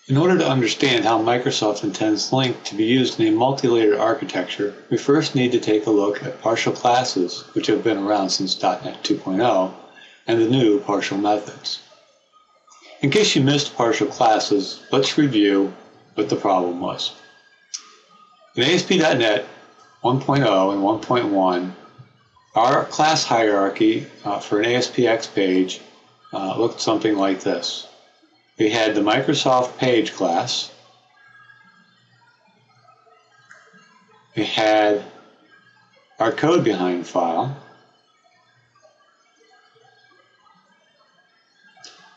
In order to understand how Microsoft intends LINQ to be used in a multi-layered architecture, we first need to take a look at partial classes, which have been around since .NET 2.0, and the new partial methods. In case you missed partial classes, let's review what the problem was. In ASP.NET 1.0 and 1.1, our class hierarchy for an ASPX page looked something like this. We had the Microsoft Page class. We had our code behind file.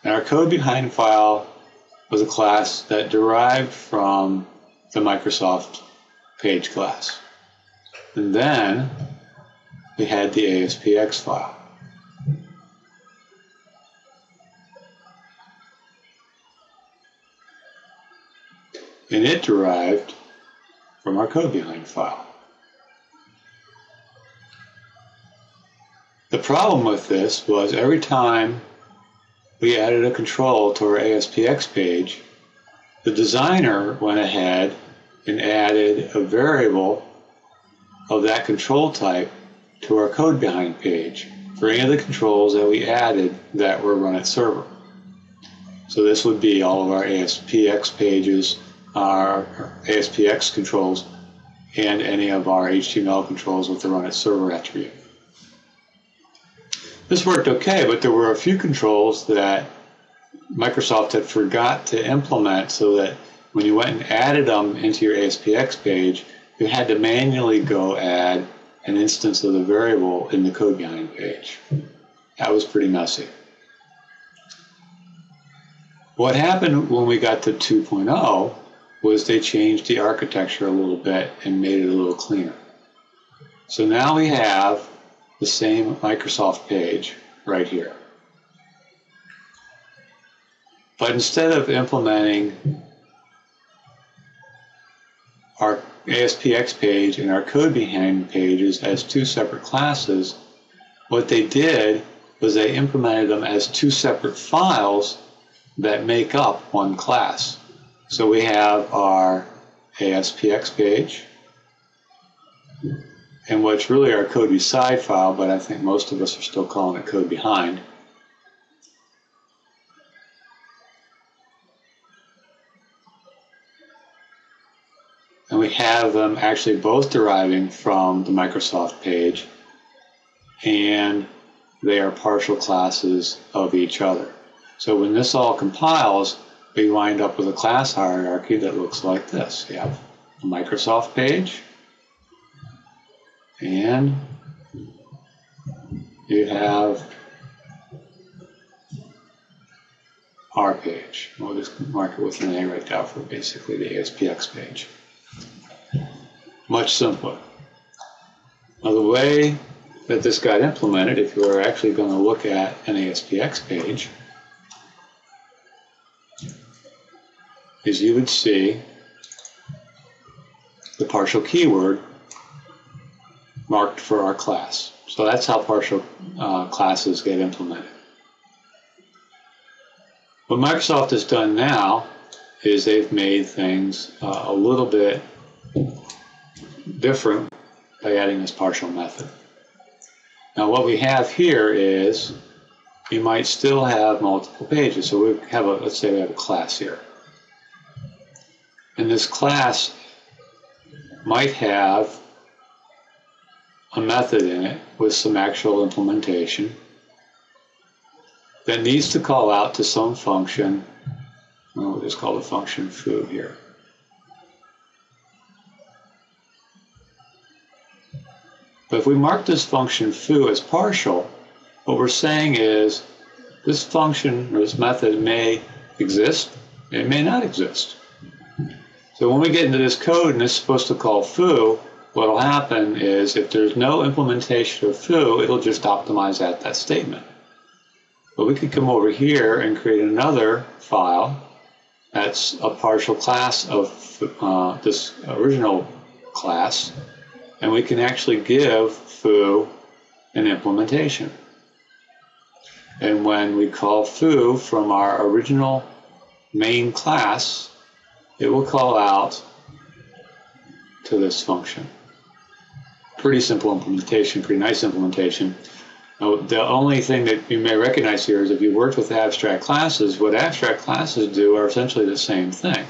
And our code behind file was a class that derived from the Microsoft Page class. And then we had the ASPX file. And it derived from our code behind file. The problem with this was every time we added a control to our ASPX page, the designer went ahead and added a variable of that control type to our code behind page for any of the controls that we added that were run at server. So this would be all of our ASPX pages, our ASPX controls, and any of our HTML controls with the run at server attribute. This worked okay, but there were a few controls that Microsoft had forgot to implement, so that when you went and added them into your ASPX page, you had to manually go add an instance of the variable in the code behind page. That was pretty messy. What happened when we got to 2.0 was they changed the architecture a little bit and made it a little cleaner. So now we have the same Microsoft page right here. But instead of implementing our ASPX page and our code behind pages as two separate classes, what they did was they implemented them as two separate files that make up one class. So we have our ASPX page and what's really our code beside file, but I think most of us are still calling it code behind. And we have them actually both deriving from the Microsoft page, and they are partial classes of each other. So when this all compiles, we wind up with a class hierarchy that looks like this. You have a Microsoft page, and you have our page. We'll just mark it with an A right now for basically the ASPX page. Much simpler. Now the way that this got implemented, if you were actually going to look at an ASPX page, is you would see the partial keyword marked for our class. So that's how partial classes get implemented. What Microsoft has done now is they've made things a little bit different by adding this partial method. Now what we have here is you might still have multiple pages. So we have let's say we have a class here. And this class might have a method in it with some actual implementation that needs to call out to some function. We'll just call the function foo here. But if we mark this function foo as partial, what we're saying is this function or this method may exist, it may not exist. So when we get into this code and it's supposed to call foo, what will happen is if there's no implementation of foo, it'll just optimize at that statement. But we could come over here and create another file that's a partial class of this original class, and we can actually give foo an implementation. And when we call foo from our original main class, it will call out to this function. Pretty simple implementation, pretty nice implementation. Now, the only thing that you may recognize here is if you worked with abstract classes, what abstract classes do are essentially the same thing.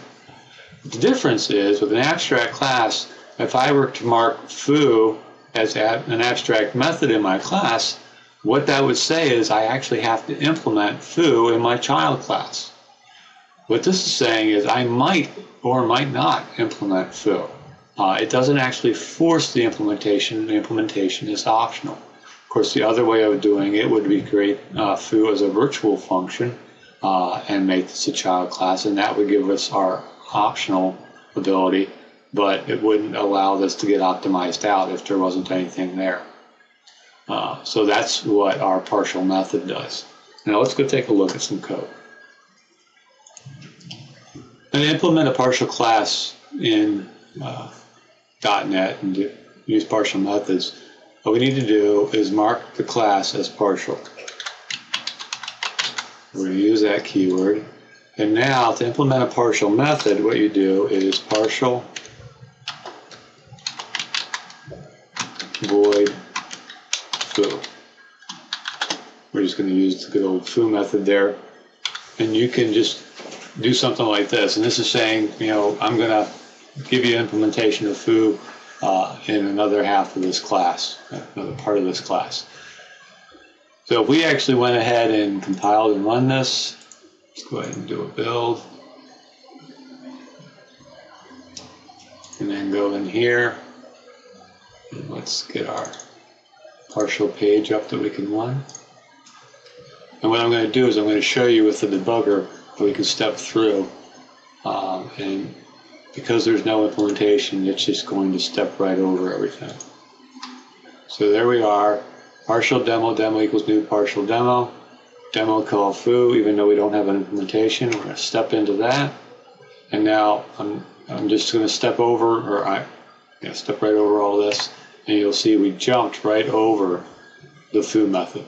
The difference is with an abstract class, if I were to mark foo as an abstract method in my class, what that would say is I actually have to implement foo in my child class. What this is saying is I might or might not implement foo. It doesn't actually force the implementation. The implementation is optional. Of course, the other way of doing it would be create foo as a virtual function and make this a child class, and that would give us our optional ability, but it wouldn't allow this to get optimized out if there wasn't anything there. So that's what our partial method does. Now let's go take a look at some code. And to implement a partial class in .NET and use partial methods, what we need to do is mark the class as partial. We're going to use that keyword. And now to implement a partial method, what you do is partial void foo. We're just going to use the good old foo method there. And you can just do something like this. And this is saying, you know, I'm going to give you implementation of foo in another half of this class, another part of this class. So if we actually went ahead and compiled and run this, let's go ahead and do a build. And then go in here. And let's get our partial page up that we can run. And what I'm going to do is I'm going to show you with the debugger that we can step through. And because there's no implementation, it's just going to step right over everything. So there we are. Partial demo, demo equals new partial demo. Demo call foo, even though we don't have an implementation. We're going to step into that. And now I'm just going to step over, or step right over all this. And you'll see we jumped right over the foo method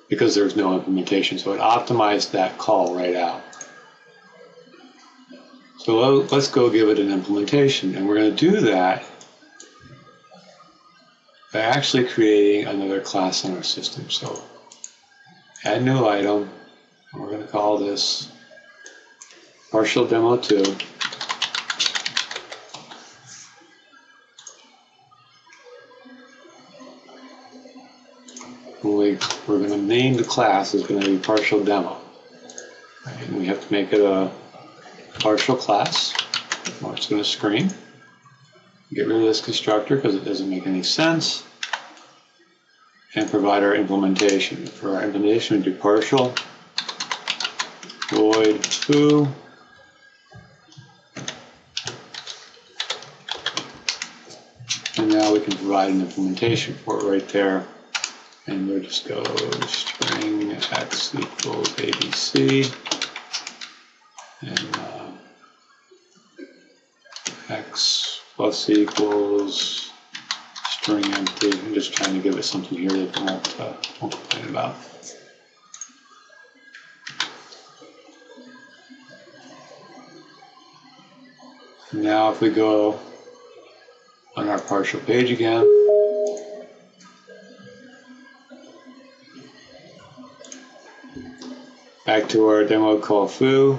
because there's no implementation. So it optimized that call right out. So let's go give it an implementation. And we're going to do that by actually creating another class in our system. So add new item. We're going to call this partial demo 2. We're going to name the class is going to be partial demo. Right, and we have to make it a partial class, or it's going to screen. Get rid of this constructor because it doesn't make any sense. And provide our implementation. For our implementation, we do partial void foo. And now we can provide an implementation for it right there. And we'll just go string x equals ABC. And x plus equals string empty. I'm just trying to give it something here that won't complain about. Now if we go on our partial page again, back to our demo call foo,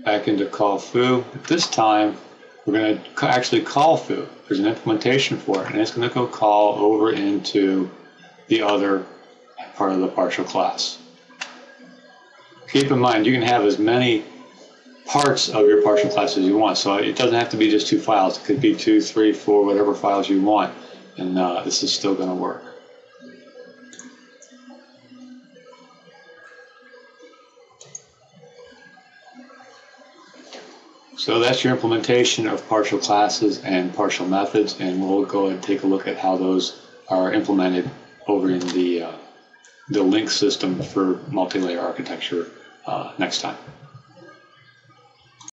back into call foo. But this time we're going to actually call foo. There's an implementation for it, and it's going to go call over into the other part of the partial class. Keep in mind, you can have as many parts of your partial class as you want, so it doesn't have to be just 2 files. It could be 2, 3, 4, whatever files you want, and this is still going to work. So that's your implementation of partial classes and partial methods, and we'll go ahead and take a look at how those are implemented over in the LINQ system for multi-layer architecture next time.